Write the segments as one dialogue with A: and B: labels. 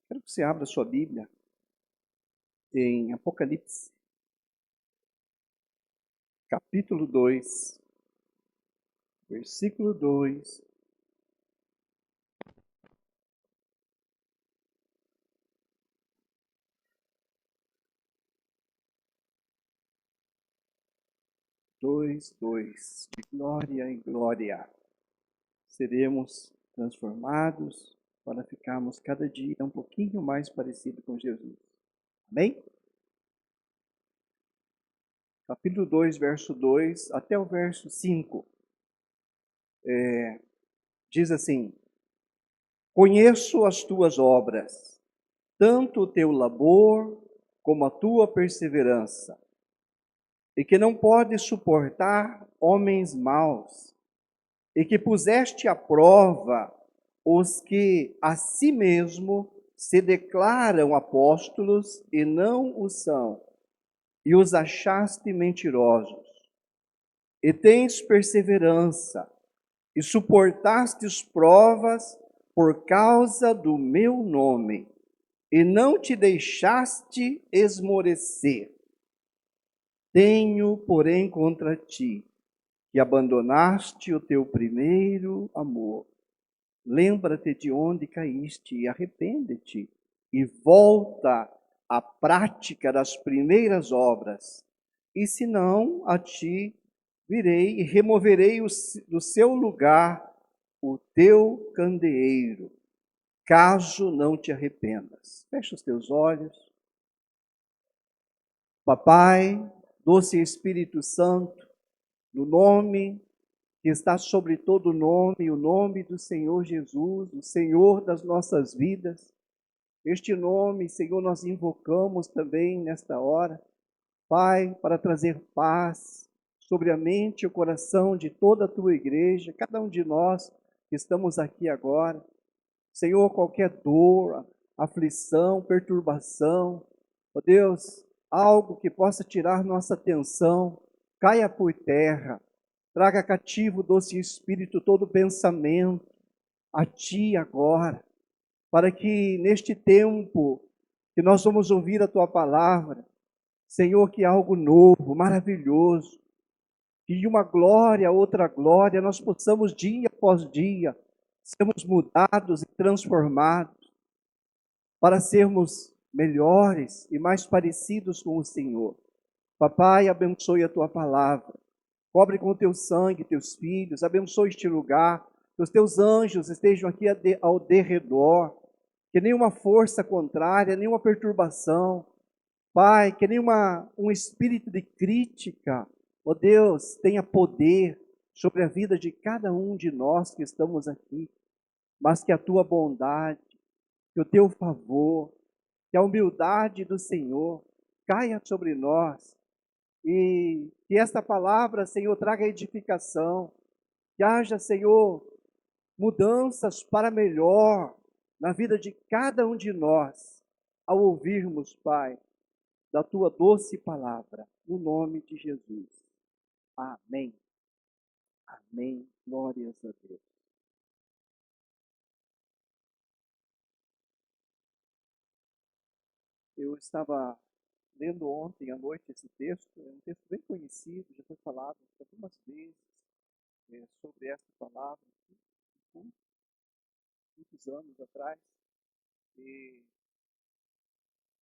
A: Quero que você abra sua Bíblia em Apocalipse, capítulo 2, versículo 2. De glória em glória, seremos transformados para ficarmos cada dia um pouquinho mais parecido com Jesus. Amém? Capítulo 2, verso 2 até o verso 5. Diz assim: Conheço as tuas obras, tanto o teu labor como a tua perseverança, e que não podes suportar homens maus, e que puseste à prova os que a si mesmo se declaram apóstolos e não o são, e os achaste mentirosos. E tens perseverança, e suportastes provas por causa do meu nome, e não te deixaste esmorecer. Tenho, porém, contra ti, que abandonaste o teu primeiro amor. Lembra-te de onde caíste e arrepende-te, e volta à prática das primeiras obras. E se não, a ti virei e removerei do seu lugar o teu candeeiro, caso não te arrependas. Fecha os teus olhos. Papai, doce Espírito Santo, no nome que está sobre todo nome, o nome do Senhor Jesus, o Senhor das nossas vidas. Este nome, Senhor, nós invocamos também nesta hora, Pai, para trazer paz sobre a mente e o coração de toda a tua igreja, cada um de nós que estamos aqui agora. Senhor, qualquer dor, aflição, perturbação, ó Deus, algo que possa tirar nossa atenção, caia por terra. Traga cativo, doce Espírito, todo pensamento a Ti agora, para que neste tempo que nós vamos ouvir a Tua palavra, Senhor, que algo novo, maravilhoso, que de uma glória a outra glória nós possamos dia após dia sermos mudados e transformados para sermos melhores e mais parecidos com o Senhor. Papai, abençoe a Tua palavra. Cobre com o teu sangue teus filhos, abençoe este lugar, que os teus anjos estejam aqui ao derredor, que nenhuma força contrária, nenhuma perturbação, Pai, que nenhuma um espírito de crítica, ó Deus, tenha poder sobre a vida de cada um de nós que estamos aqui, mas que a tua bondade, que o teu favor, que a humildade do Senhor caia sobre nós e que esta palavra, Senhor, traga edificação, que haja, Senhor, mudanças para melhor na vida de cada um de nós, ao ouvirmos, Pai, da tua doce palavra, no nome de Jesus. Amém. Amém. Glórias a Deus. Eu estava lendo ontem à noite esse texto, é um texto bem conhecido, já foi falado algumas vezes sobre esta palavra, muitos anos atrás, e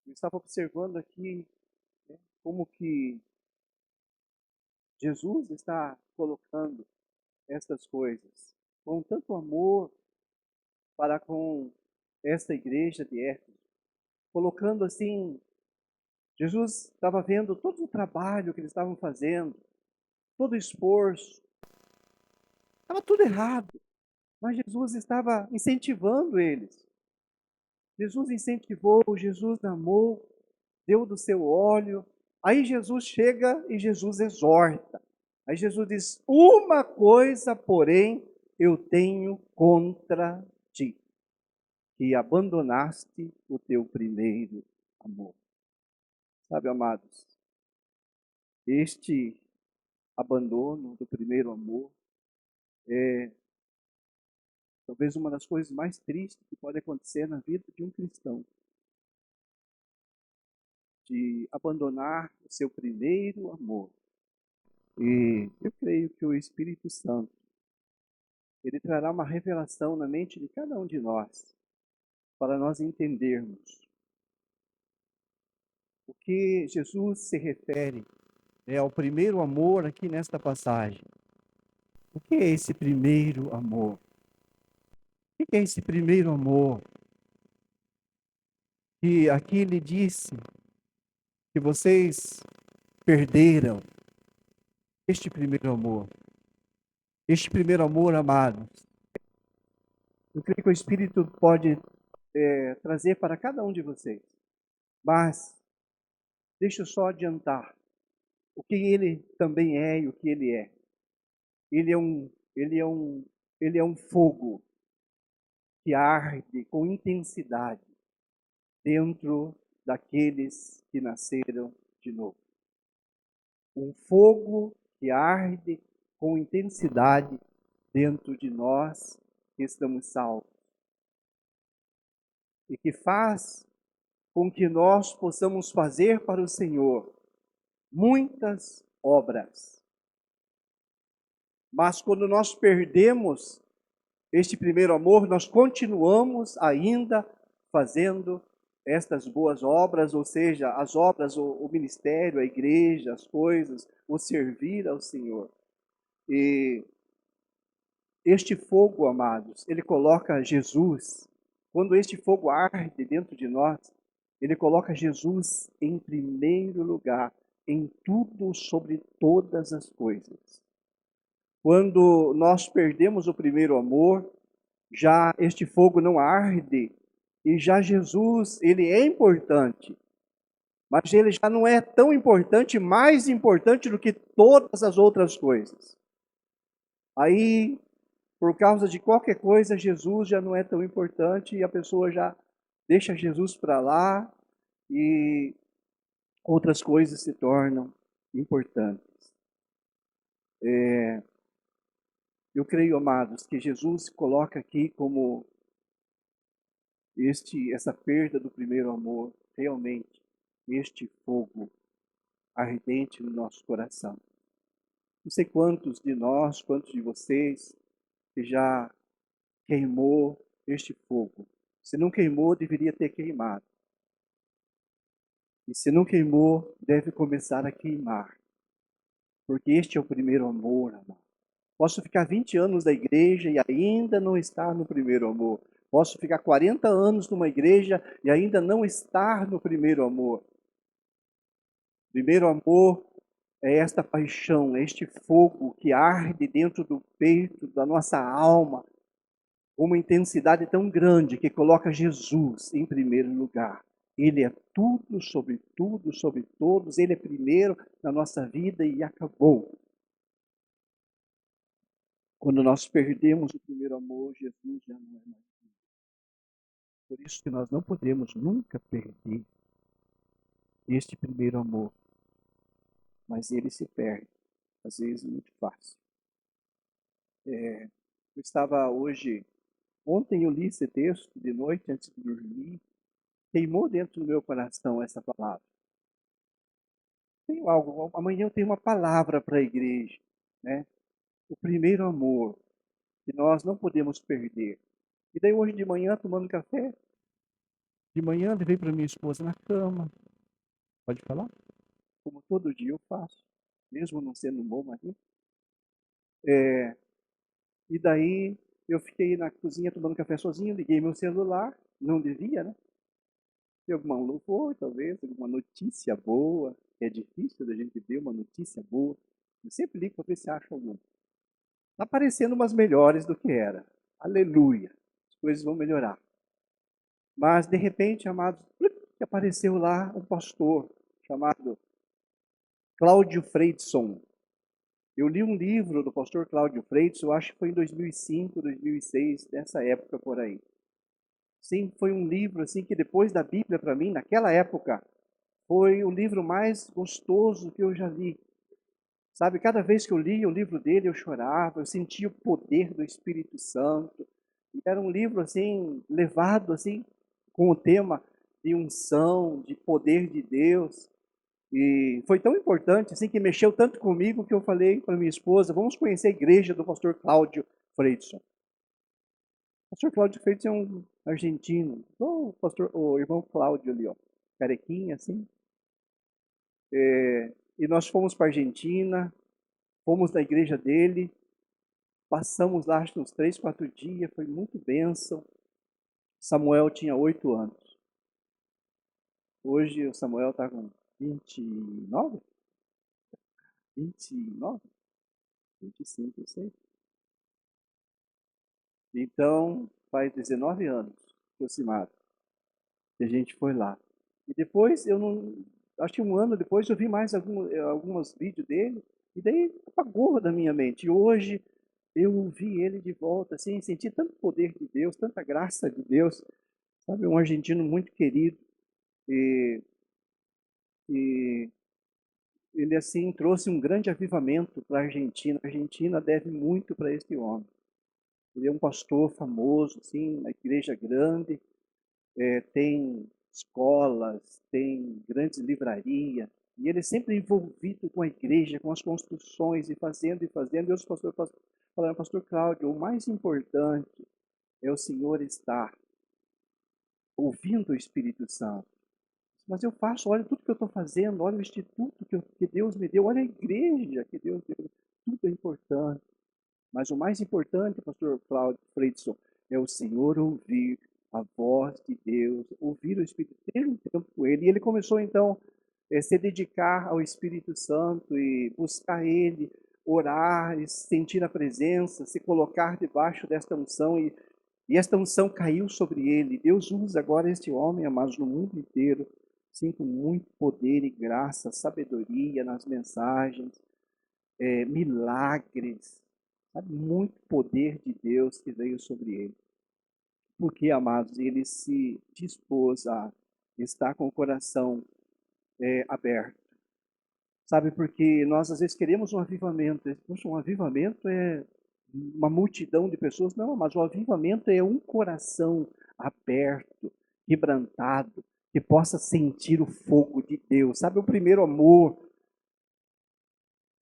A: eu estava observando aqui, né, como que Jesus está colocando estas coisas com tanto amor para com esta igreja de Éfeso, colocando assim, Jesus estava vendo todo o trabalho que eles estavam fazendo, todo o esforço, estava tudo errado, mas Jesus estava incentivando eles. Jesus incentivou, Jesus amou, deu do seu óleo. Aí Jesus chega e Jesus exorta. Aí Jesus diz: uma coisa, porém, eu tenho contra ti, que abandonaste o teu primeiro amor. Sabe, amados, este abandono do primeiro amor Talvez uma das coisas mais tristes que pode acontecer na vida de um cristão, de abandonar o seu primeiro amor. E eu creio que o Espírito Santo, ele trará uma revelação na mente de cada um de nós, para nós entendermos o que Jesus se refere ao primeiro amor aqui nesta passagem. O que é esse primeiro amor? O que é esse primeiro amor? Que aqui ele disse que vocês perderam este primeiro amor. Este primeiro amor, amados. Eu creio que o Espírito pode trazer para cada um de vocês. Mas, deixa eu só adiantar o que ele também é e o que ele é. Ele é um fogo que arde com intensidade dentro daqueles que nasceram de novo. Um fogo que arde com intensidade dentro de nós que estamos salvos. E que faz com que nós possamos fazer para o Senhor muitas obras. Mas quando nós perdemos este primeiro amor, nós continuamos ainda fazendo estas boas obras, ou seja, as obras, o ministério, a igreja, as coisas, o servir ao Senhor. E este fogo, amados, ele coloca Jesus, quando este fogo arde dentro de nós, ele coloca Jesus em primeiro lugar, em tudo, sobre todas as coisas. Quando nós perdemos o primeiro amor, já este fogo não arde, e já Jesus, ele é importante, mas ele já não é tão importante, mais importante do que todas as outras coisas. Aí, por causa de qualquer coisa, Jesus já não é tão importante e a pessoa já deixa Jesus para lá e outras coisas se tornam importantes. Eu creio, amados, que Jesus coloca aqui como essa perda do primeiro amor, realmente, este fogo ardente no nosso coração. Não sei quantos de nós, quantos de vocês, que já queimou este fogo. Se não queimou, deveria ter queimado. E se não queimou, deve começar a queimar. Porque este é o primeiro amor, amado. Posso ficar 20 anos na igreja e ainda não estar no primeiro amor. Posso ficar 40 anos numa igreja e ainda não estar no primeiro amor. Primeiro amor é esta paixão, é este fogo que arde dentro do peito, da nossa alma, com uma intensidade tão grande que coloca Jesus em primeiro lugar. Ele é tudo, sobre todos. Ele é primeiro na nossa vida e acabou. Quando nós perdemos o primeiro amor, Jesus já não é mais. Por isso que nós não podemos nunca perder este primeiro amor. Mas ele se perde, às vezes muito fácil. Eu estava ontem eu li esse texto de noite antes de dormir, queimou dentro do meu coração essa palavra. Tenho algo, amanhã eu tenho uma palavra para a igreja, né? O primeiro amor, que nós não podemos perder. E daí hoje de manhã, tomando café, de manhã levei para minha esposa na cama. Pode falar? Como todo dia eu faço, mesmo não sendo um bom marido. E daí eu fiquei na cozinha tomando café sozinho, liguei meu celular, não devia, né? Tem alguma louvor, talvez, alguma notícia boa. É difícil da gente ver uma notícia boa. Eu sempre ligo para ver se acha alguma. Está aparecendo umas melhores do que era. Aleluia. As coisas vão melhorar. Mas, de repente, amados, apareceu lá um pastor chamado Cláudio Freidson. Eu li um livro do pastor Cláudio Freidson, eu acho que foi em 2005, 2006, nessa época por aí. Sim, foi um livro assim que depois da Bíblia para mim, naquela época, foi o livro mais gostoso que eu já li. Sabe, cada vez que eu lia o livro dele, eu chorava, eu sentia o poder do Espírito Santo. E era um livro assim, levado assim, com o tema de unção, de poder de Deus. E foi tão importante, assim, que mexeu tanto comigo que eu falei para minha esposa, vamos conhecer a igreja do pastor Cláudio Freidson. O pastor Cláudio Freidson é um argentino, igual o irmão Cláudio ali, ó, carequinha, assim. E nós fomos para a Argentina, fomos na igreja dele, passamos lá acho que uns 3, 4 dias, foi muito bênção. Samuel tinha 8 anos. Hoje o Samuel está com 29? 29? 25, eu sei. Então, faz 19 anos, aproximado, que a gente foi lá. E depois, eu não, acho que um ano depois, eu vi mais alguns vídeos dele, e daí apagou da minha mente. E hoje, eu vi ele de volta, assim, senti tanto poder de Deus, tanta graça de Deus, sabe, um argentino muito querido, e, e ele, assim, trouxe um grande avivamento para a Argentina. A Argentina deve muito para esse homem. Ele é um pastor famoso, assim, uma igreja grande, tem escolas, tem grandes livrarias, e ele é sempre envolvido com a igreja, com as construções, e fazendo. E os pastores falaram, pastor Cláudio, o mais importante é o senhor estar ouvindo o Espírito Santo. Mas eu faço, olha tudo que eu estou fazendo, olha o instituto que Deus me deu, olha a igreja que Deus deu, tudo é importante. Mas o mais importante, pastor Cláudio Freidson, é o Senhor ouvir a voz de Deus, ouvir o Espírito, ter um tempo com Ele. E ele começou então a se dedicar ao Espírito Santo e buscar Ele, orar, e sentir a presença, se colocar debaixo desta unção. E esta unção caiu sobre ele. Deus usa agora este homem, amados, no mundo inteiro, sim, com muito poder e graça, sabedoria nas mensagens, milagres, sabe? Muito poder de Deus que veio sobre ele. Porque, amados, ele se dispôs a estar com o coração aberto. Sabe, porque nós às vezes queremos um avivamento. Poxa, um avivamento é uma multidão de pessoas. Não, mas o avivamento é um coração aberto, quebrantado, que possa sentir o fogo de Deus. Sabe, o primeiro amor.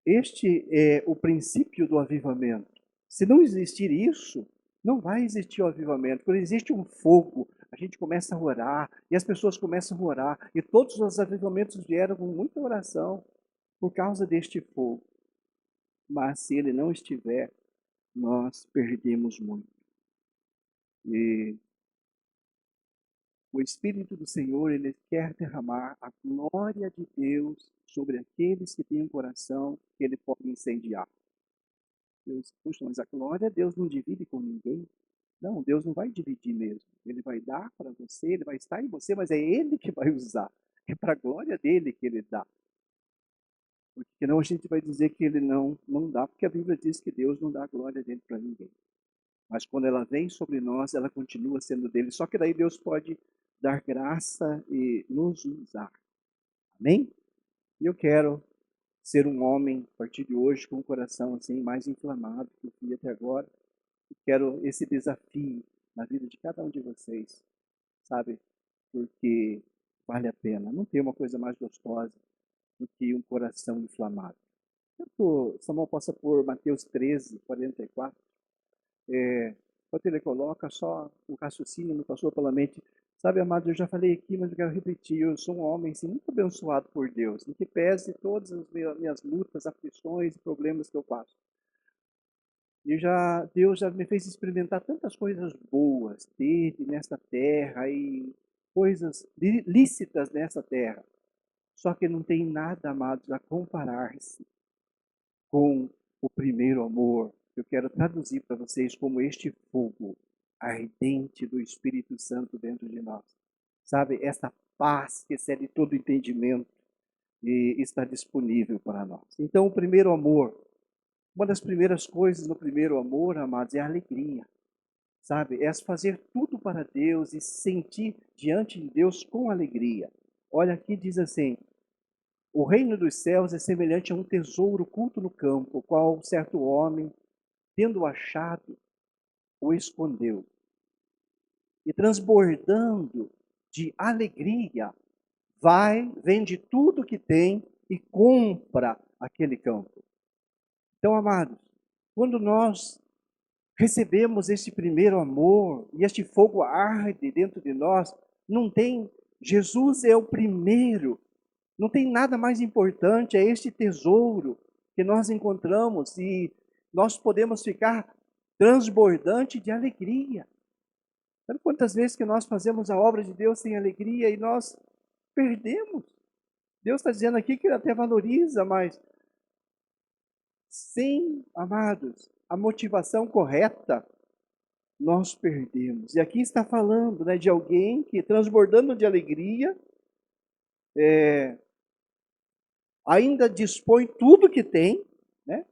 A: Este é o princípio do avivamento. Se não existir isso, não vai existir o avivamento. Quando existe um fogo, a gente começa a orar, e as pessoas começam a orar, e todos os avivamentos vieram com muita oração por causa deste fogo. Mas se ele não estiver, nós perdemos muito. E o Espírito do Senhor, ele quer derramar a glória de Deus sobre aqueles que têm um coração que ele pode incendiar. Deus, puxa, mas a glória Deus não divide com ninguém. Não, Deus não vai dividir mesmo. Ele vai dar para você, ele vai estar em você, mas é ele que vai usar. É para a glória dele que ele dá. Porque senão a gente vai dizer que ele não dá, porque a Bíblia diz que Deus não dá a glória dele para ninguém. Mas quando ela vem sobre nós, ela continua sendo dele. Só que daí Deus pode dar graça e nos usar. Amém? E eu quero ser um homem, a partir de hoje, com o coração assim mais inflamado que eu fui até agora. E quero esse desafio na vida de cada um de vocês, sabe? Porque vale a pena. Não tem uma coisa mais gostosa do que um coração inflamado. Tanto Samuel possa pôr Mateus 13, 44. Quando ele coloca, só o raciocínio me passou pela mente. Sabe, amado, eu já falei aqui, mas eu quero repetir. Eu sou um homem assim, muito abençoado por Deus, em que pese todas as minhas lutas, aflições e problemas que eu passo. E Deus já me fez experimentar tantas coisas boas dele nesta terra e coisas lícitas nessa terra. Só que não tem nada, amados, a comparar-se com o primeiro amor. Eu quero traduzir para vocês como este fogo ardente do Espírito Santo dentro de nós. Sabe, essa paz que excede todo entendimento e está disponível para nós. Então, o primeiro amor, uma das primeiras coisas no primeiro amor, amados, é a alegria. Sabe, é fazer tudo para Deus e sentir diante de Deus com alegria. Olha aqui, diz assim: o reino dos céus é semelhante a um tesouro oculto no campo, o qual certo homem, tendo achado, o escondeu. e transbordando de alegria, vende tudo que tem e compra aquele campo. Então, amados, quando nós recebemos esse primeiro amor e este fogo arde dentro de nós, não tem, Jesus é o primeiro, não tem nada mais importante, é este tesouro que nós encontramos e nós podemos ficar transbordante de alegria. Sabe quantas vezes que nós fazemos a obra de Deus sem alegria e nós perdemos? Deus está dizendo aqui que Ele até valoriza, mas sem, amados, a motivação correta, nós perdemos. E aqui está falando, né, de alguém que, transbordando de alegria, ainda dispõe tudo que tem, né,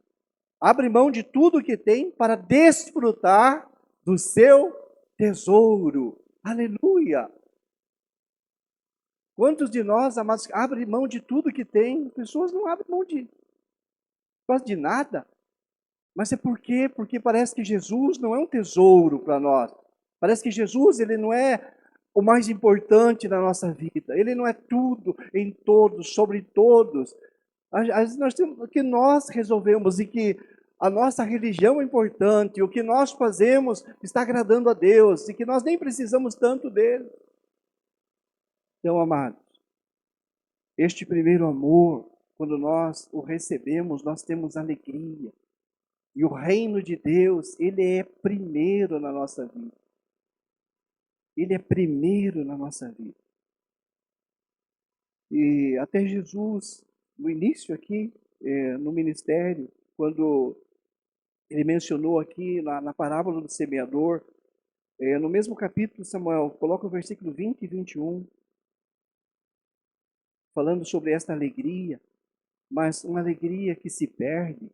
A: abre mão de tudo que tem para desfrutar do seu tesouro. Aleluia! Quantos de nós, amados, abrem mão de tudo que tem? Pessoas não abrem mão de quase de nada. Mas é por quê? Porque parece que Jesus não é um tesouro para nós. Parece que Jesus, ele não é o mais importante na nossa vida. Ele não é tudo, em todos, sobre todos. Às vezes nós temos o que nós resolvemos e que a nossa religião é importante, o que nós fazemos está agradando a Deus e que nós nem precisamos tanto dele. Então, amados, este primeiro amor, quando nós o recebemos, nós temos alegria. E o reino de Deus, ele é primeiro na nossa vida. Ele é primeiro na nossa vida. E até Jesus, no início aqui, no ministério, quando ele mencionou aqui na parábola do semeador, no mesmo capítulo, Samuel, coloca o versículo 20 e 21, falando sobre esta alegria, mas uma alegria que se perde.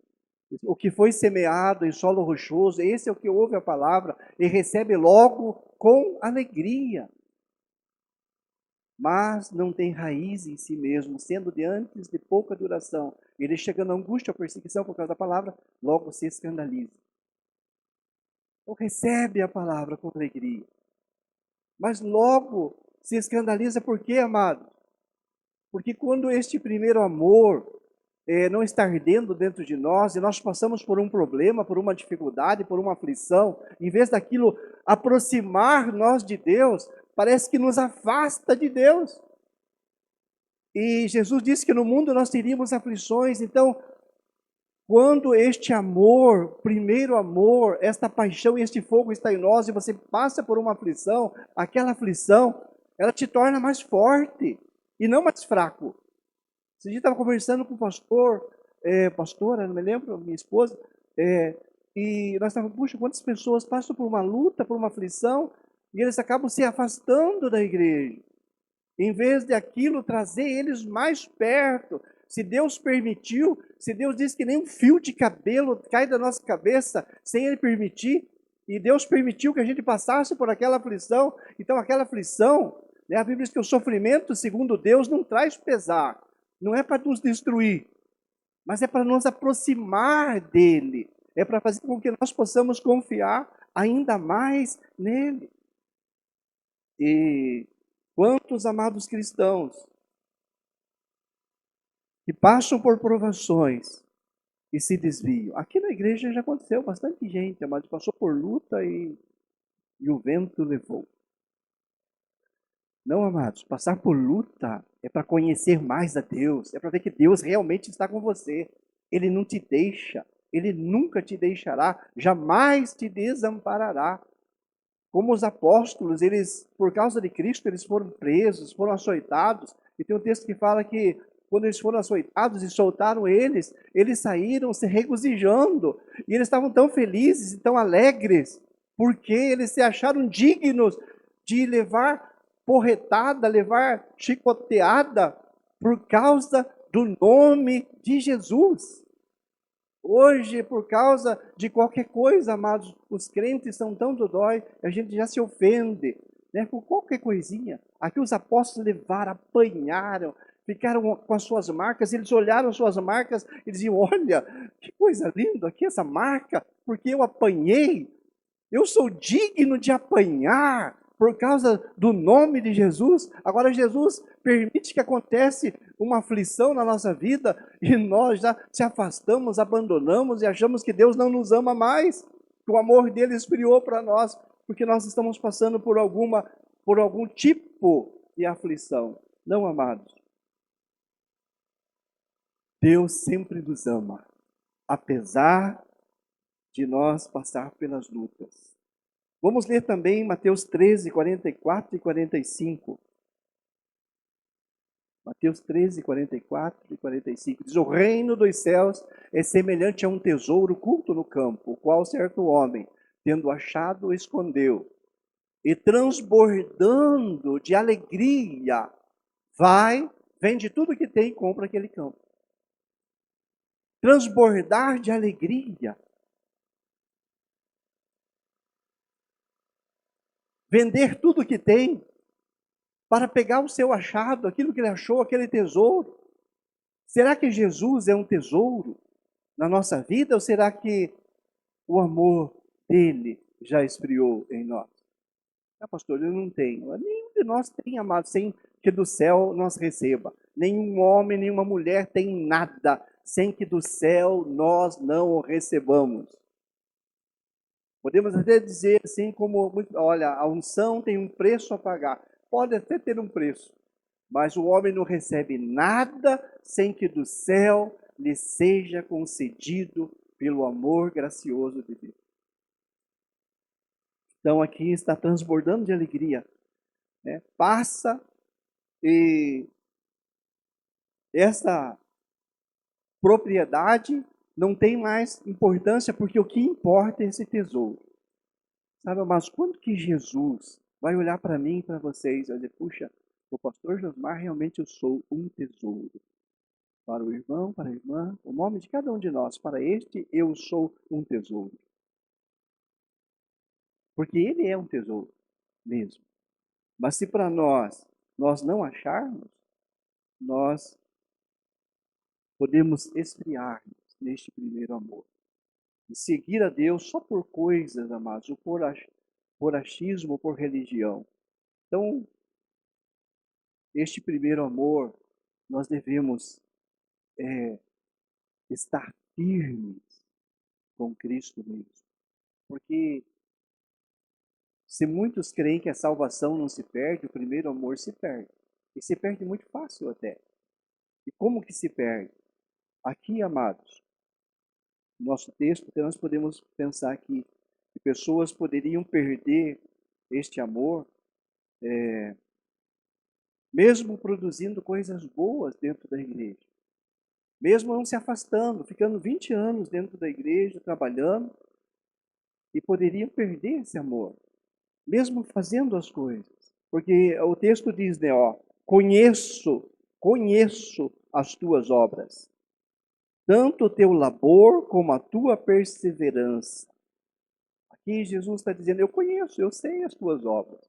A: O que foi semeado em solo rochoso, esse é o que ouve a palavra e recebe logo com alegria. Mas não tem raiz em si mesmo, sendo de antes de pouca duração. Ele chegando à angústia, à perseguição por causa da palavra, logo se escandaliza. Então recebe a palavra com alegria. Mas logo se escandaliza por quê, amado? Porque quando este primeiro amor não está ardendo dentro de nós, e nós passamos por um problema, por uma dificuldade, por uma aflição, em vez daquilo aproximar nós de Deus, parece que nos afasta de Deus. E Jesus disse que no mundo nós teríamos aflições, então, quando este amor, primeiro amor, esta paixão e este fogo está em nós, e você passa por uma aflição, aquela aflição, ela te torna mais forte, e não mais fraco. Esse dia estava conversando com o pastor, pastora, não me lembro, minha esposa, e nós estávamos, puxa, quantas pessoas passam por uma luta, por uma aflição, e eles acabam se afastando da igreja. Em vez de aquilo trazer eles mais perto. Se Deus permitiu, se Deus disse que nem um fio de cabelo cai da nossa cabeça sem Ele permitir, e Deus permitiu que a gente passasse por aquela aflição, então aquela aflição, né, a Bíblia diz que o sofrimento, segundo Deus, não traz pesar. Não é para nos destruir, mas é para nos aproximar dele. É para fazer com que nós possamos confiar ainda mais nele. E quantos amados cristãos que passam por provações e se desviam. Aqui na igreja já aconteceu bastante gente, amados, passou por luta e o vento levou. Não, amados, passar por luta é para conhecer mais a Deus, é para ver que Deus realmente está com você. Ele não te deixa, Ele nunca te deixará, jamais te desamparará. Como os apóstolos, eles, por causa de Cristo, eles foram presos, foram açoitados. E tem um texto que fala que quando eles foram açoitados e soltaram eles saíram se regozijando. E eles estavam tão felizes e tão alegres, porque eles se acharam dignos de levar porretada, levar chicoteada por causa do nome de Jesus. Hoje, por causa de qualquer coisa, amados, os crentes são tão dodói, a gente já se ofende, né, por qualquer coisinha. Aqui os apóstolos levaram, apanharam, ficaram com as suas marcas, eles olharam as suas marcas e diziam, olha, que coisa linda aqui essa marca, porque eu apanhei, eu sou digno de apanhar, por causa do nome de Jesus. Agora Jesus permite que acontece uma aflição na nossa vida e nós já se afastamos, abandonamos e achamos que Deus não nos ama mais, que o amor dele esfriou para nós, porque nós estamos passando por algum tipo de aflição. Não, amados. Deus sempre nos ama, apesar de nós passar pelas lutas. Vamos ler também Mateus 13, 44 e 45. Mateus 13, 44 e 45. Diz: o reino dos céus é semelhante a um tesouro oculto no campo, o qual certo homem, tendo achado, escondeu. E transbordando de alegria, vai, vende tudo que tem e compra aquele campo. Transbordar de alegria. Vender tudo que tem para pegar o seu achado, aquilo que ele achou, aquele tesouro. Será que Jesus é um tesouro na nossa vida ou será que o amor dele já esfriou em nós? Ah, pastor, eu não tenho. Nenhum de nós tem, amado, sem que do céu nós receba. Nenhum homem, nenhuma mulher tem nada sem que do céu nós não o recebamos. Podemos até dizer assim como, olha, a unção tem um preço a pagar. Pode até ter um preço, mas o homem não recebe nada sem que do céu lhe seja concedido pelo amor gracioso de Deus. Então aqui está transbordando de alegria, né? Passa e essa propriedade não tem mais importância, porque o que importa é esse tesouro. Sabe, mas quando que Jesus vai olhar para mim e para vocês e dizer, puxa, o pastor Josmar, realmente eu sou um tesouro. Para o irmão, para a irmã, o nome de cada um de nós, para este eu sou um tesouro. Porque ele é um tesouro mesmo. Mas se para nós não acharmos, nós podemos esfriar-nos neste primeiro amor. E seguir a Deus só por coisas, amados, ou por achismo, por religião. Então, este primeiro amor, nós devemos estar firmes com Cristo mesmo. Porque se muitos creem que a salvação não se perde, o primeiro amor se perde. E se perde muito fácil até. E como que se perde? Aqui, amados, no nosso texto, nós podemos pensar que pessoas poderiam perder este amor, mesmo produzindo coisas boas dentro da igreja. Mesmo não se afastando, ficando 20 anos dentro da igreja, trabalhando, e poderiam perder esse amor, mesmo fazendo as coisas. Porque o texto diz, né, ó, conheço as tuas obras, tanto o teu labor como a tua perseverança. Aqui Jesus está dizendo, eu conheço, eu sei as tuas obras.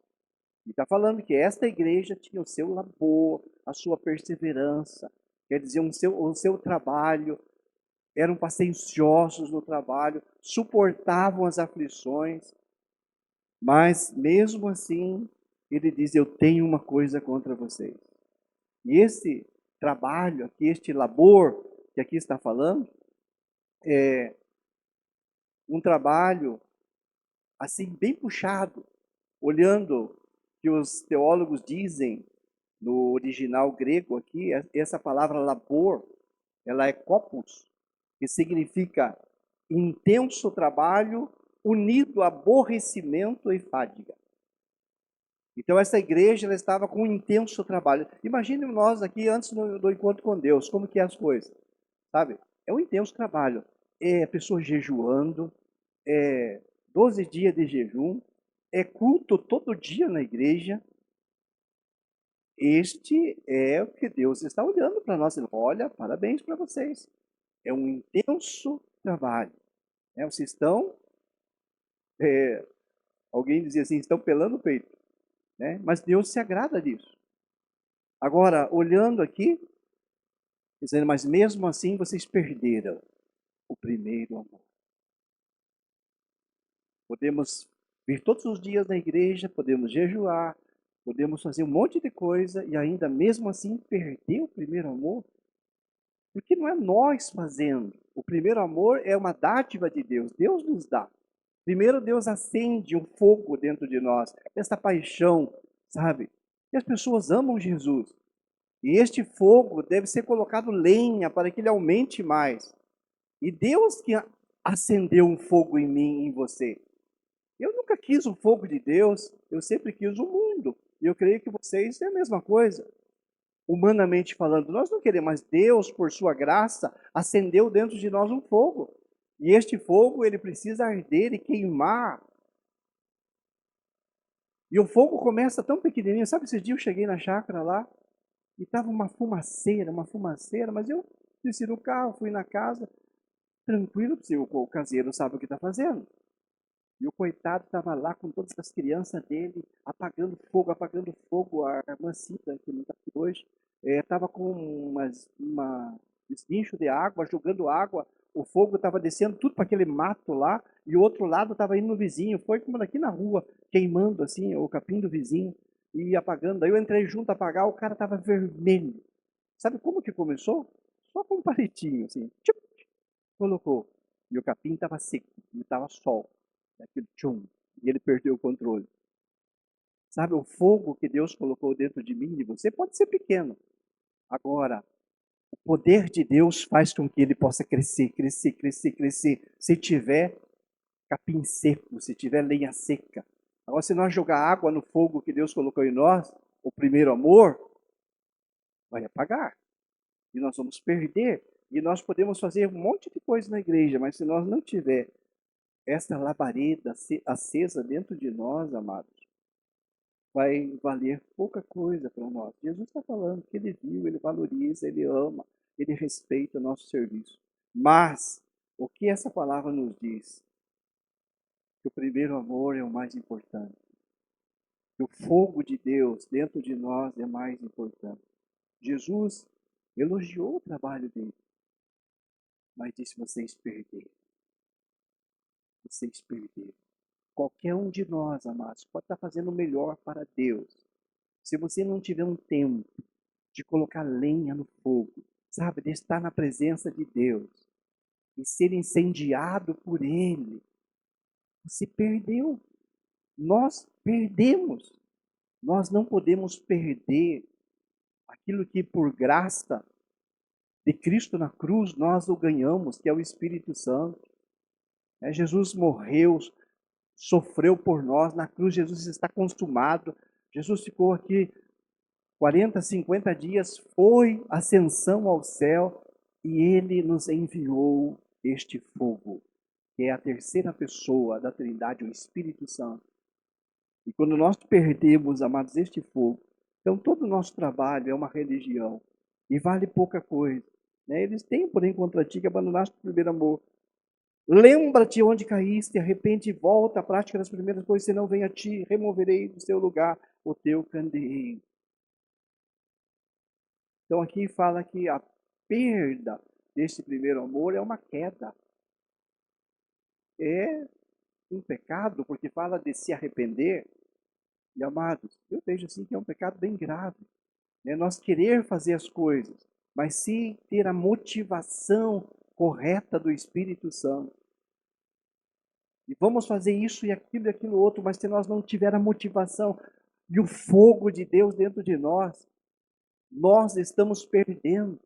A: E está falando que esta igreja tinha o seu labor, a sua perseverança, quer dizer, o seu trabalho, eram pacienciosos no trabalho, suportavam as aflições, mas mesmo assim, ele diz, eu tenho uma coisa contra vocês. E esse trabalho aqui, este labor que aqui está falando, é um trabalho assim bem puxado, olhando que os teólogos dizem no original grego aqui, essa palavra labor, ela é kopos, que significa intenso trabalho unido a aborrecimento e fadiga. Então essa igreja ela estava com um intenso trabalho. Imagine nós aqui antes do encontro com Deus, como que é as coisas, sabe? É um intenso trabalho. É pessoas jejuando, 12 dias de jejum, é culto todo dia na igreja. Este é o que Deus está olhando para nós. Olha, parabéns para vocês. É um intenso trabalho. Vocês estão, alguém dizia assim, estão pelando o peito. Mas Deus se agrada disso. Agora, olhando aqui, dizendo, mas mesmo assim vocês perderam o primeiro amor. Podemos vir todos os dias na igreja, podemos jejuar, podemos fazer um monte de coisa e ainda mesmo assim perder o primeiro amor? Porque não é nós fazendo. O primeiro amor é uma dádiva de Deus. Deus nos dá. Primeiro Deus acende um fogo dentro de nós, essa paixão, sabe? E as pessoas amam Jesus. E este fogo deve ser colocado lenha para que ele aumente mais. E Deus que acendeu um fogo em mim e em você. Eu nunca quis o fogo de Deus, eu sempre quis o mundo. E eu creio que vocês é a mesma coisa. Humanamente falando, nós não queremos, mas Deus, por sua graça, acendeu dentro de nós um fogo. E este fogo, ele precisa arder e queimar. E o fogo começa tão pequenininho. Sabe, esse dia eu cheguei na chácara lá, e estava uma fumaceira, mas eu desci do carro, fui na casa, tranquilo, porque o caseiro sabe o que está fazendo. E o coitado estava lá com todas as crianças dele, apagando fogo. A irmã Cida, que não está aqui hoje, estava com esguincho de água, jogando água. O fogo estava descendo tudo para aquele mato lá, e o outro lado estava indo no vizinho. Foi como aqui na rua, queimando assim o capim do vizinho e apagando. Daí eu entrei junto a apagar, o cara estava vermelho. Sabe como que começou? Só com um palitinho, assim. Tchup, colocou. E o capim estava seco, e estava sol. Aquele tchum, e ele perdeu o controle. Sabe, o fogo que Deus colocou dentro de mim e de você pode ser pequeno. Agora, o poder de Deus faz com que ele possa crescer, crescer, crescer, crescer. Se tiver capim seco, se tiver lenha seca. Agora, se nós jogar água no fogo que Deus colocou em nós, o primeiro amor, vai apagar. E nós vamos perder. E nós podemos fazer um monte de coisa na igreja, mas se nós não tiver essa labareda acesa dentro de nós, amados, vai valer pouca coisa para nós. Jesus está falando que ele viu, ele valoriza, ele ama, ele respeita o nosso serviço. Mas, o que essa palavra nos diz? Que o primeiro amor é o mais importante. Que o fogo de Deus dentro de nós é mais importante. Jesus elogiou o trabalho dele, mas disse: vocês perderam. Vocês perderam. Qualquer um de nós, amados, pode estar fazendo o melhor para Deus. Se você não tiver um tempo de colocar lenha no fogo, sabe, de estar na presença de Deus e ser incendiado por Ele, você perdeu. Nós perdemos. Nós não podemos perder aquilo que por graça de Cristo na cruz nós o ganhamos, que é o Espírito Santo. Jesus morreu, sofreu por nós, na cruz Jesus está consumado. Jesus ficou aqui 40, 50 dias, foi ascensão ao céu e ele nos enviou este fogo, que é a terceira pessoa da Trindade, o Espírito Santo. E quando nós perdemos, amados, este fogo, então todo o nosso trabalho é uma religião e vale pouca coisa. Eles têm, porém, contra ti que abandonaste o primeiro amor. Lembra-te onde caíste, arrepende e volta à prática das primeiras coisas, senão venha a ti, removerei do seu lugar o teu candeeiro. Então aqui fala que a perda desse primeiro amor é uma queda. É um pecado, porque fala de se arrepender. E amados, eu vejo assim que é um pecado bem grave. Nós querer fazer as coisas, mas sem ter a motivação correta do Espírito Santo. E vamos fazer isso e aquilo outro, mas se nós não tiver a motivação e o fogo de Deus dentro de nós estamos perdendo.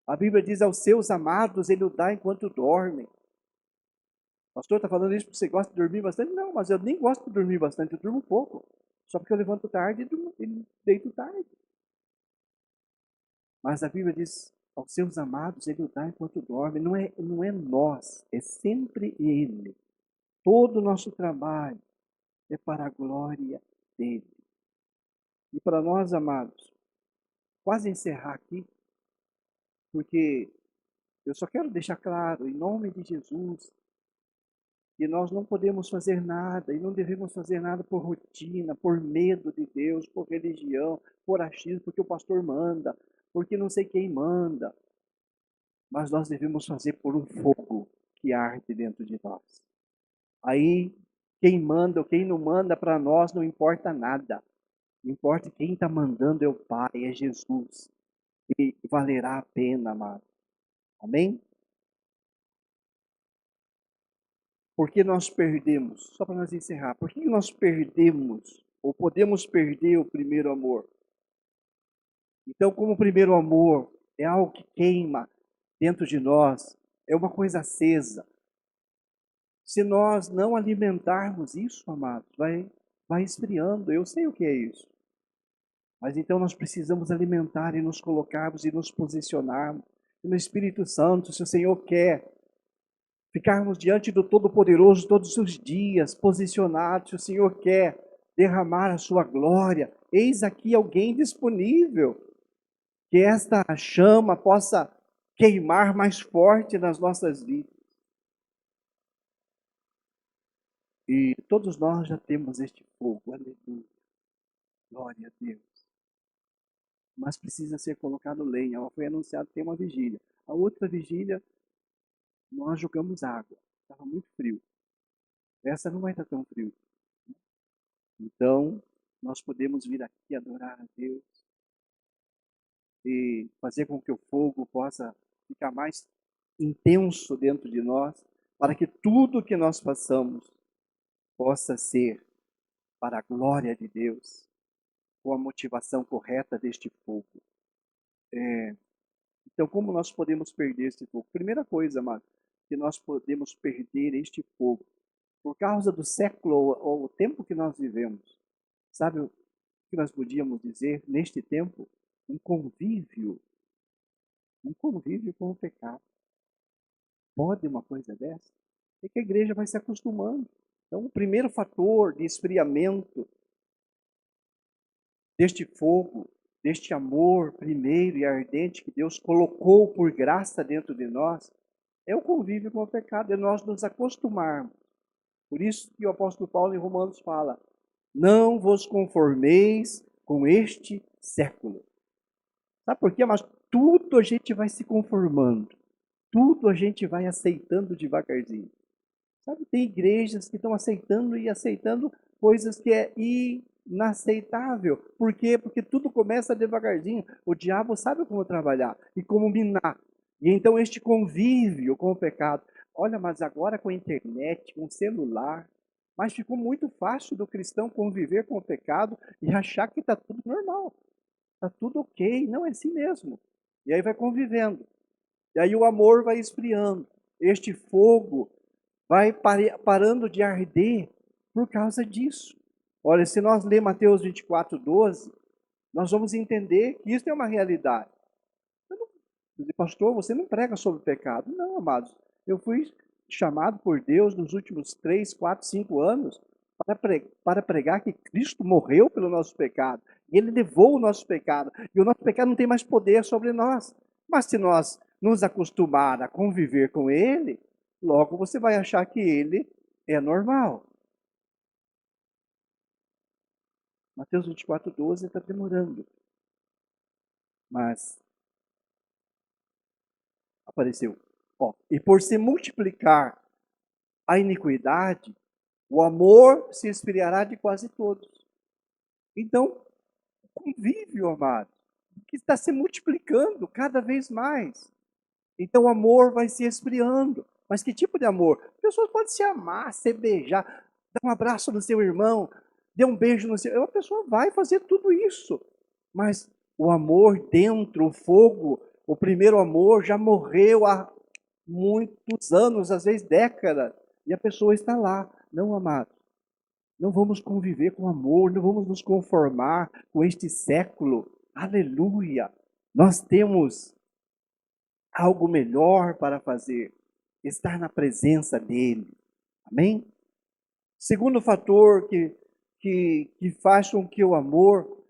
A: A Bíblia diz: aos seus amados ele o dá enquanto dormem. O pastor está falando isso porque você gosta de dormir bastante? Não, mas eu nem gosto de dormir bastante, eu durmo pouco. Só porque eu levanto tarde e deito tarde. Mas a Bíblia diz: aos seus amados ele o dá enquanto dorme. Não é nós, é sempre ele. Todo o nosso trabalho é para a glória dele. E para nós, amados, quase encerrar aqui, porque eu só quero deixar claro, em nome de Jesus, que nós não podemos fazer nada e não devemos fazer nada por rotina, por medo de Deus, por religião, por achismo, porque o pastor manda, porque não sei quem manda. Mas nós devemos fazer por um fogo que arde dentro de nós. Aí Quem manda ou quem não manda para nós não importa nada. Importa quem está mandando é o Pai, é Jesus. E valerá a pena, amado. Amém? Porque nós perdemos, só para nós encerrar, por que nós perdemos ou podemos perder o primeiro amor? Então, como o primeiro amor é algo que queima dentro de nós, é uma coisa acesa. Se nós não alimentarmos isso, amados, vai esfriando. Eu sei o que é isso. Mas então nós precisamos alimentar e nos colocarmos e nos posicionarmos. E no Espírito Santo, se o Senhor quer ficarmos diante do Todo-Poderoso todos os dias, posicionados, se o Senhor quer derramar a sua glória, eis aqui alguém disponível, que esta chama possa queimar mais forte nas nossas vidas. E todos nós já temos este fogo, aleluia, glória a Deus. Mas precisa ser colocado lenha. Foi anunciado que tem uma vigília. A outra vigília, nós jogamos água. Estava muito frio. Essa não vai estar tão frio. Então, nós podemos vir aqui adorar a Deus e fazer com que o fogo possa ficar mais intenso dentro de nós, para que tudo que nós façamos possa ser para a glória de Deus, com a motivação correta deste fogo. Então, como nós podemos perder este fogo? Primeira coisa, amado, que nós podemos perder este fogo, por causa do século ou o tempo que nós vivemos. Sabe o que nós podíamos dizer neste tempo? Um convívio com o pecado. Pode uma coisa dessa? É que a igreja vai se acostumando. Então, o primeiro fator de esfriamento deste fogo, deste amor primeiro e ardente que Deus colocou por graça dentro de nós, é o convívio com o pecado, é nós nos acostumarmos. Por isso que o apóstolo Paulo em Romanos fala, não vos conformeis com este século. Sabe por quê? Mas tudo a gente vai se conformando, tudo a gente vai aceitando devagarzinho. Sabe, tem igrejas que estão aceitando e aceitando coisas que é inaceitável. Por quê? Porque tudo começa devagarzinho. O diabo sabe como trabalhar e como minar. E então este convívio com o pecado. Olha, mas agora com a internet, com o celular, mas ficou muito fácil do cristão conviver com o pecado e achar que está tudo normal. Está tudo ok. Não, é assim mesmo. E aí vai convivendo. E aí o amor vai esfriando. Este fogo vai parando de arder por causa disso. Olha, se nós ler Mateus 24:12, nós vamos entender que isso é uma realidade. Pastor, você não prega sobre pecado. Não, amados. Eu fui chamado por Deus nos últimos 3, 4, 5 anos para pregar que Cristo morreu pelo nosso pecado. E Ele levou o nosso pecado. E o nosso pecado não tem mais poder sobre nós. Mas se nós nos acostumar a conviver com Ele, logo você vai achar que Ele é normal. Mateus 24:12 está demorando. Mas apareceu. E por se multiplicar a iniquidade, o amor se esfriará de quase todos. Então, o convívio, amado, que está se multiplicando cada vez mais. Então, o amor vai se esfriando. Mas que tipo de amor? Pessoas podem se amar, se beijar, dar um abraço no seu irmão, dar um beijo no seu... A pessoa vai fazer tudo isso. Mas o amor dentro, o fogo, o primeiro amor já morreu há muitos anos, às vezes décadas. E a pessoa está lá. Não, amado. Não vamos conviver com amor, não vamos nos conformar com este século. Aleluia! Nós temos algo melhor para fazer, estar na presença dele. Amém? Segundo fator que faz com que o amor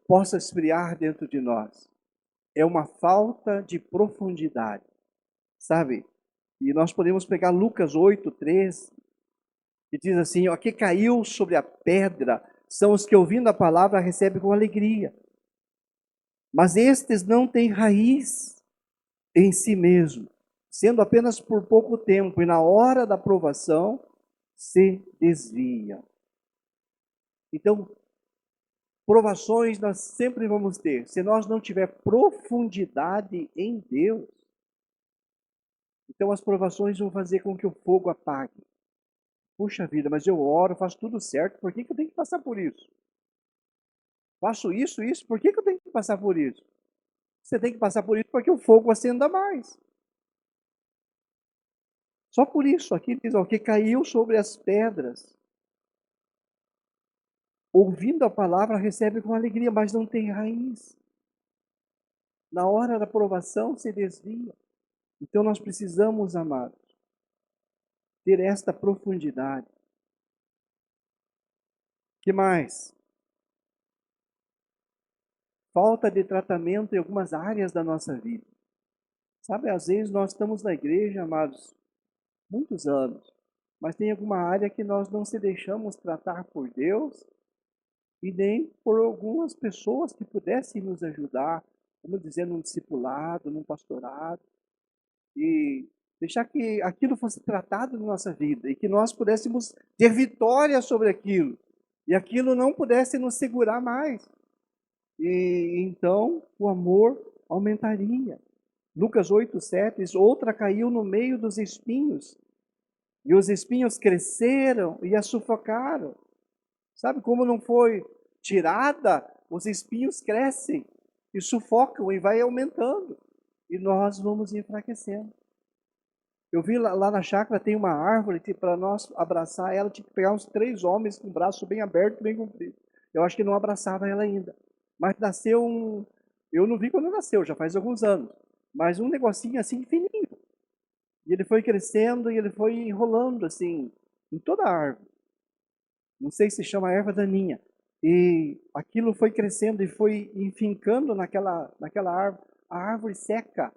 A: possa esfriar dentro de nós é uma falta de profundidade. Sabe? E nós podemos pegar Lucas 8:13, que diz assim, o que caiu sobre a pedra são os que ouvindo a palavra recebem com alegria. Mas estes não têm raiz em si mesmo, sendo apenas por pouco tempo, e na hora da provação, se desvia. Então, provações nós sempre vamos ter. Se nós não tiver profundidade em Deus, então as provações vão fazer com que o fogo apague. Puxa vida, mas eu oro, faço tudo certo, por que eu tenho que passar por isso? Faço isso, por que eu tenho que passar por isso? Você tem que passar por isso porque o fogo acenda mais. Só por isso, aqui diz, ó, que caiu sobre as pedras. Ouvindo a palavra, recebe com alegria, mas não tem raiz. Na hora da provação, se desvia. Então nós precisamos, amados, ter esta profundidade. Que mais? Falta de tratamento em algumas áreas da nossa vida. Sabe, às vezes nós estamos na igreja, amados, muitos anos, mas tem alguma área que nós não se deixamos tratar por Deus e nem por algumas pessoas que pudessem nos ajudar, vamos dizer, num discipulado, num pastorado, e deixar que aquilo fosse tratado na nossa vida e que nós pudéssemos ter vitória sobre aquilo e aquilo não pudesse nos segurar mais. E então o amor aumentaria. Lucas 8:7 diz, outra caiu no meio dos espinhos, e os espinhos cresceram e a sufocaram. Sabe como não foi tirada, os espinhos crescem e sufocam e vai aumentando. E nós vamos enfraquecendo. Eu vi lá na chácara tem uma árvore que para nós abraçar ela tinha que pegar uns 3 homens com o braço bem aberto, bem comprido. Eu acho que não abraçava ela ainda. Mas nasceu eu não vi quando nasceu, já faz alguns anos. Mas um negocinho assim fininho. E ele foi crescendo e ele foi enrolando assim em toda a árvore. Não sei se chama erva daninha. E aquilo foi crescendo e foi enfincando naquela árvore. A árvore seca.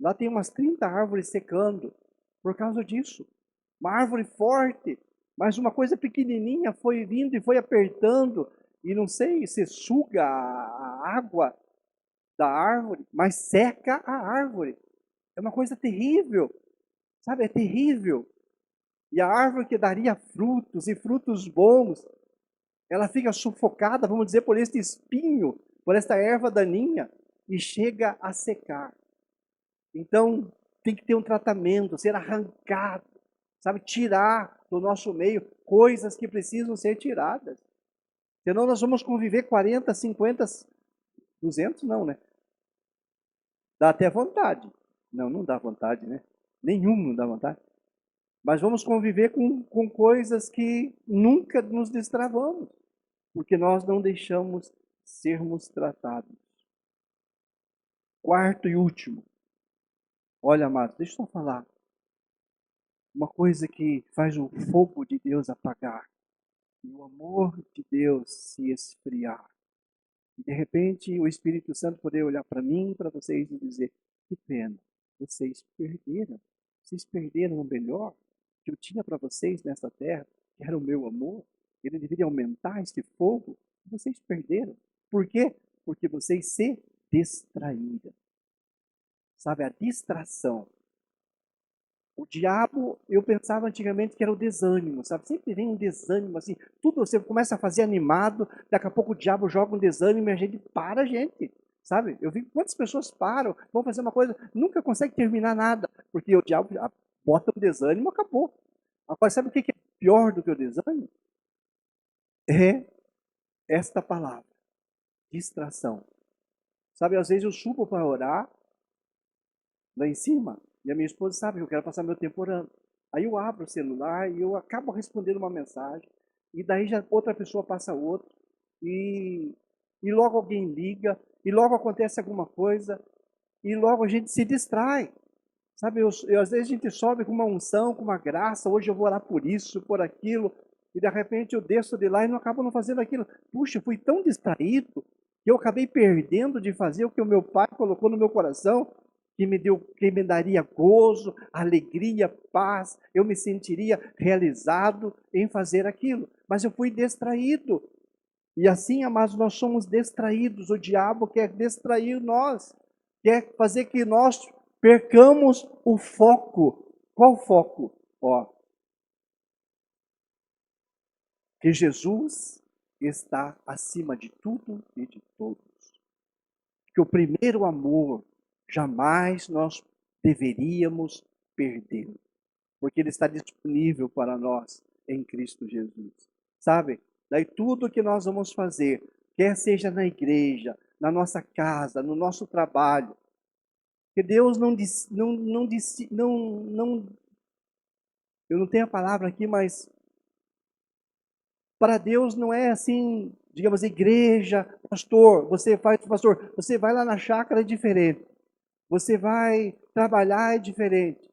A: Lá tem umas 30 árvores secando por causa disso. Uma árvore forte, mas uma coisa pequenininha foi vindo e foi apertando. E não sei se suga a água da árvore, mas seca a árvore. É uma coisa terrível, sabe? É terrível. E a árvore que daria frutos e frutos bons, ela fica sufocada, vamos dizer, por este espinho, por esta erva daninha, e chega a secar. Então, tem que ter um tratamento, ser arrancado, sabe? Tirar do nosso meio coisas que precisam ser tiradas. Senão nós vamos conviver 40, 50, 200 não, né? Dá até vontade. Não, não dá vontade, né? Nenhum não dá vontade. Mas vamos conviver com coisas que nunca nos destravamos, porque nós não deixamos sermos tratados. Quarto e último. Olha, amados, deixa eu só falar. Uma coisa que faz o fogo de Deus apagar e o amor de Deus se esfriar. E de repente o Espírito Santo poder olhar para mim, para vocês e dizer, que pena, vocês perderam. Vocês perderam o melhor que eu tinha para vocês nessa terra, que era o meu amor. Ele deveria aumentar esse fogo. Vocês perderam. Por quê? Porque vocês se distraíram. Sabe, a distração. O diabo, eu pensava antigamente que era o desânimo, sabe? Sempre vem um desânimo, assim, tudo você começa a fazer animado, daqui a pouco o diabo joga um desânimo e a gente para, sabe? Eu vi quantas pessoas param, vão fazer uma coisa, nunca consegue terminar nada, porque o diabo bota o desânimo, acabou. Agora, sabe o que é pior do que o desânimo? É esta palavra, distração. Sabe, às vezes eu subo para orar, lá em cima, e a minha esposa sabe que eu quero passar meu tempo orando. Aí eu abro o celular e eu acabo respondendo uma mensagem, e daí já outra pessoa passa outra, e logo alguém liga, e logo acontece alguma coisa, e logo a gente se distrai. Sabe, às vezes a gente sobe com uma unção, com uma graça, hoje eu vou orar por isso, por aquilo, e de repente eu desço de lá e não acabo não fazendo aquilo. Puxa, fui tão distraído que eu acabei perdendo de fazer o que o meu pai colocou no meu coração, que me daria gozo, alegria, paz, eu me sentiria realizado em fazer aquilo. Mas eu fui distraído. E assim, amados, nós somos distraídos. O diabo quer distrair nós, quer fazer que nós percamos o foco. Qual foco? Ó, que Jesus está acima de tudo e de todos. Que o primeiro amor jamais nós deveríamos perder, porque ele está disponível para nós em Cristo Jesus. Sabe? Daí tudo que nós vamos fazer, quer seja na igreja, na nossa casa, no nosso trabalho, que Deus eu não tenho a palavra aqui, mas para Deus não é assim, digamos, igreja, pastor, você vai lá na chácara é diferente. Você vai trabalhar é diferente.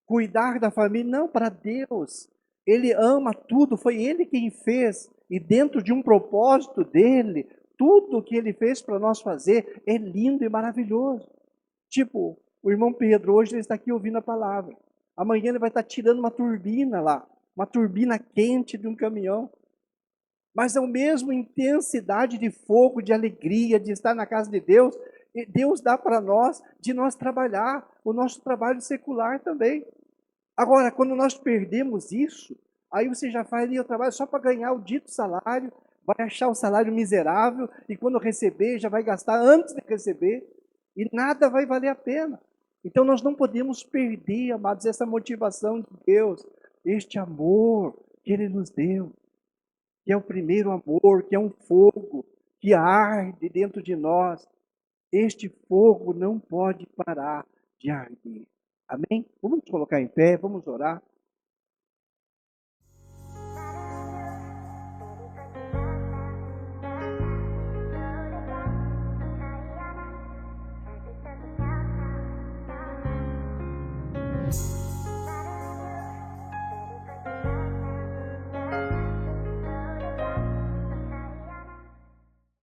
A: Cuidar da família, não, para Deus. Ele ama tudo, foi Ele quem fez. E dentro de um propósito dele, tudo que Ele fez para nós fazer é lindo e maravilhoso. Tipo, o irmão Pedro, hoje ele está aqui ouvindo a palavra. Amanhã ele vai estar tirando uma turbina lá, uma turbina quente de um caminhão. Mas é a mesma intensidade de fogo, de alegria, de estar na casa de Deus, e Deus dá para nós, de nós trabalhar, o nosso trabalho secular também. Agora, quando nós perdemos isso, aí você já faz ali o trabalho só para ganhar o dito salário, vai achar o salário miserável, e quando receber, já vai gastar antes de receber, e nada vai valer a pena. Então nós não podemos perder, amados, essa motivação de Deus, este amor que Ele nos deu, que é o primeiro amor, que é um fogo que arde dentro de nós. Este fogo não pode parar de arder. Amém? Vamos nos colocar em pé, vamos orar.